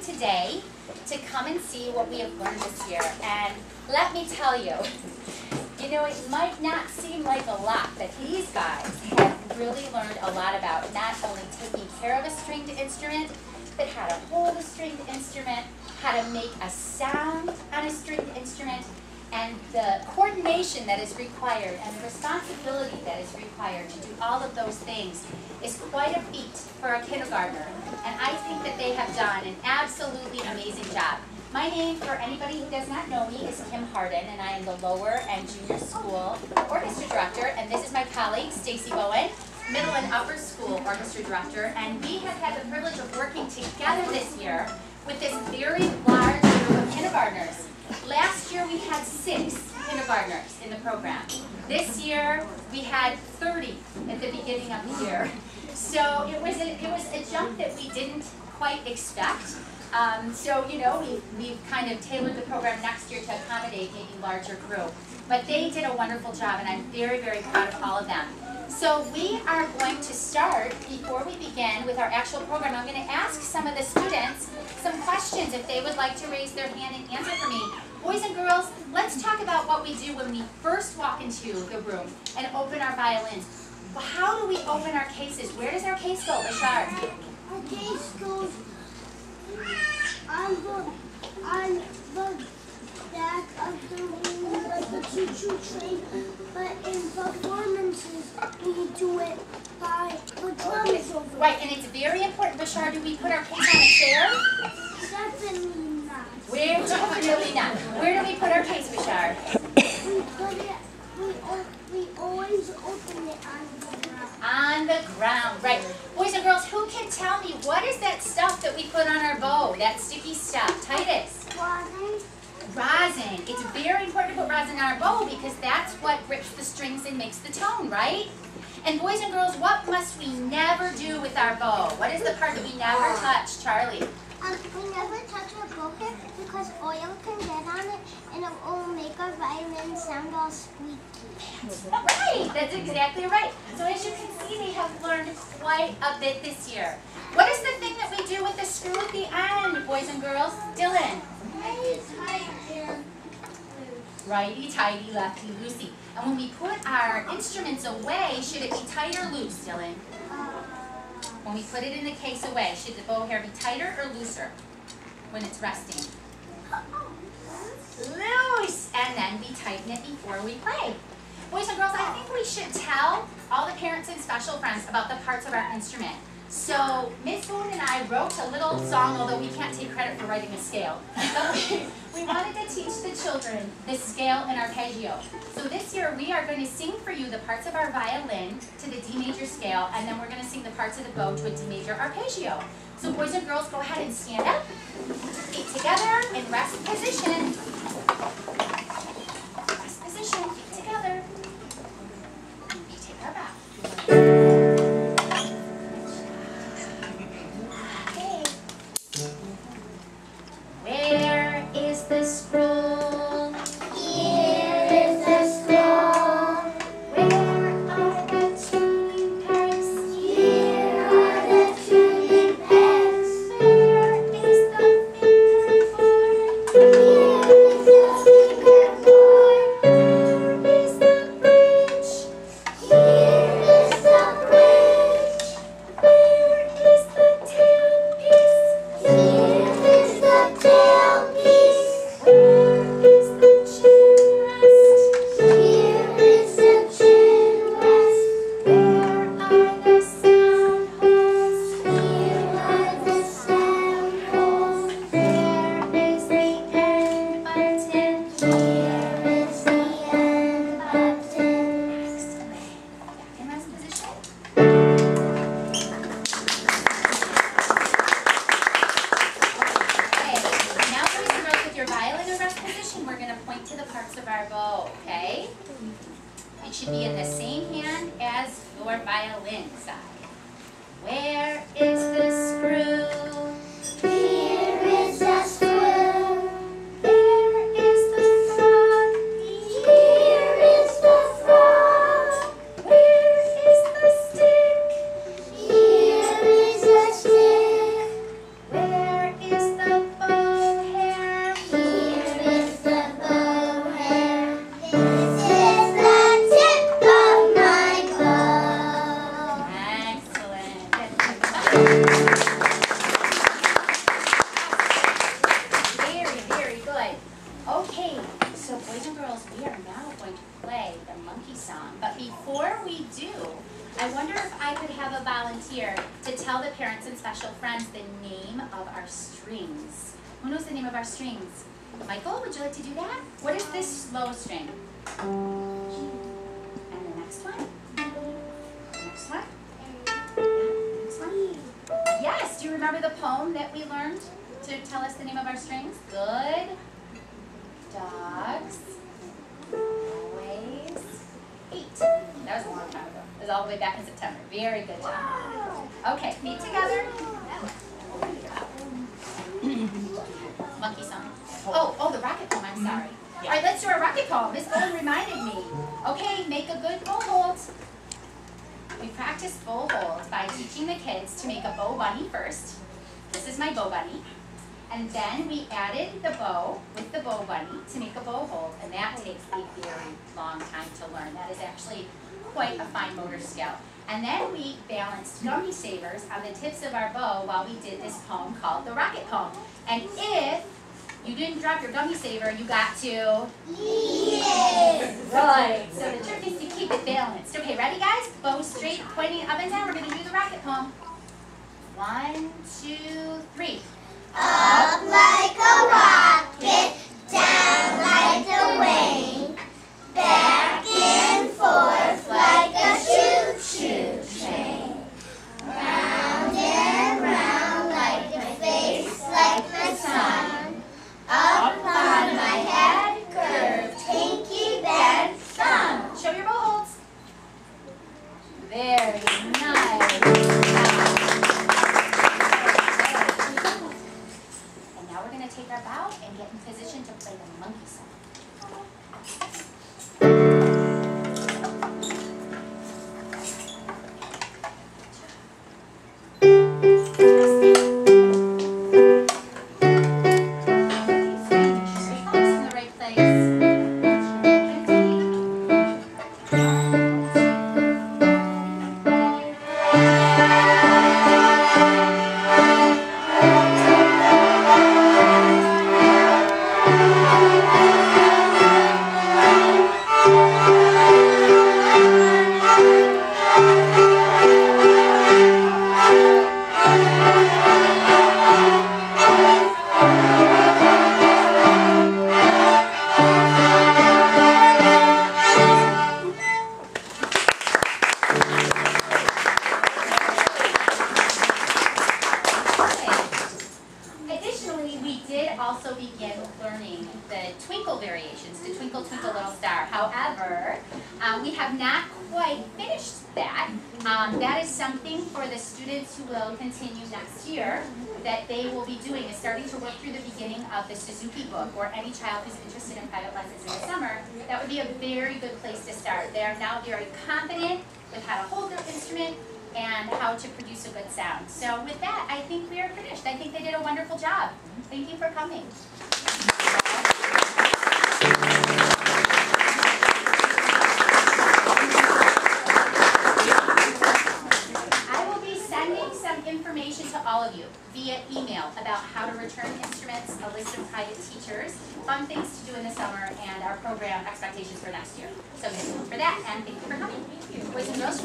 today to come and see what we have learned this year. And let me tell you, you know, it might not seem like a lot, but these guys have really learned a lot about not only taking care of a stringed instrument, but how to hold a stringed instrument, how to make a sound on a stringed instrument, and the coordination that is required and the responsibility that is required to do all of those things is quite a feat for a kindergartner. And I think that they have done an absolutely amazing job. My name, for anybody who does not know me, is Kim Harden, and I am the lower and junior school orchestra director. And this is my colleague, Stacy Bowen, middle and upper school orchestra director. And we have had the privilege of working together this year with this very large group of kindergartners. Last year we had 6 kindergartners in the program. This year we had 30 at the beginning of the year. So it was a jump that we didn't quite expect. So, you know, we've kind of tailored the program next year to accommodate maybe larger group. But they did a wonderful job, and I'm very, very proud of all of them. So we are going to start, before we begin with our actual program, I'm going to ask some of the students some questions if they would like to raise their hand and answer for me. Boys and girls, let's talk about what we do when we first walk into the room and open our violins. How do we open our cases? Where does our case go, Bashar? Our case goes on the back of the room like a choo-choo train, but in performances we do it by the drums over. Right, and it's very important, Bashar, do we put our case on a chair? Definitely not. Definitely not. Where do we put our case, Bashar? We always open it on the ground. On the ground, right. Boys and girls, who can tell me what is that stuff that we put on our bow, that sticky stuff? Titus? Rosin. Rosin. It's very important to put rosin on our bow because that's what grips the strings and makes the tone, right? And boys and girls, what must we never do with our bow? What is the part that we never touch, Charlie? We never touch our bow hair because oil can get on it and it will make our violin sound all squeaky. Right, that's exactly right. So as you can see, they have learned quite a bit this year. What is the thing that we do with the screw at the end, boys and girls? Dylan? Righty-tighty, lefty-loosey. And when we put our instruments away, should it be tight or loose, Dylan? When we put it in the case away, should the bow hair be tighter or looser when it's resting? Loose! And then we tighten it before we play. Boys and girls, I think we should tell all the parents and special friends about the parts of our instrument. So Miss Boone and I wrote a little song, although we can't take credit for writing a scale. We wanted to teach the children the scale and arpeggio. So this year we are going to sing for you the parts of our violin to the D major scale, and then we're going to sing the parts of the bow to a D major arpeggio. So boys and girls, go ahead and stand up, feet together, in rest position. Rest position, feet together. We take our bow. Where is the scroll? Here is the scroll. Where are the tuning pegs? Here are the tuning pegs. Where is the fingerboard? Here is the fingerboard. Where is the bridge? Here is the bridge. Where is the tailpiece? Here is the tailpiece. Where is the chin rest? Here is the chin rest. Where are the sound holes? Here are the sound holes. Where is the end button? Here is the end button. Excellent. Back in rest position. Okay, now boys and girls, with your violin in rest position, we're going to point to the parts of our bow, okay? It should be in the same hand as your violin side. Where is the screw? Here is the screw. Where is the frog? Here is the frog. Where is the stick? Here is the stick. Where is the the name of our strings. Who knows the name of our strings? Michael, would you like to do that? What is this low string? And the next one? The next one? Next one? Yes, do you remember the poem that we learned to tell us the name of our strings? Good dogs always eat. That was a long time ago. It was all the way back in September. Very good job. Okay, feet together. Monkey song. Oh, the rocket poem, I'm sorry. All right, let's do our rocket poem. Miss Golden reminded me. Okay, make a good bow hold. We practice bow hold by teaching the kids to make a bow bunny first. This is my bow bunny. And then we added the bow with the bow bunny to make a bow hold. And that takes a very long time to learn. That is actually quite a fine motor skill. And then we balanced gummy savers on the tips of our bow while we did this poem called the rocket poem. And if you didn't drop your gummy saver, you got to eat it. Right. So the trick is to keep it balanced. Okay, ready guys? Bow straight, pointing up and down. We're going to do the rocket poem. 1, 2, 3. Up like a rocket, down like a wing, back and forth like a choo-choo train, round and round like my face, like the sun, up on my head, curved, pinky, bent thumb. Show your bow holds. Very nice. Take our bow and get in position to play the monkey song. In the right place. Also begin learning the twinkle variations, the twinkle twinkle little star. However, we have not quite finished that. That is something for the students who will continue next year that they will be doing, is starting to work through the beginning of the Suzuki book, or any child who's interested in private lessons in the summer. That would be a very good place to start. They are now very confident with how to hold their instrument and how to produce a good sound. So with that, I think we are finished. I think they did a wonderful job. Thank you for coming. I will be sending some information to all of you via email about how to return instruments, a list of private teachers, fun things to do in the summer, and our program expectations for next year. So thank you for that, and thank you for coming. Boys and girls,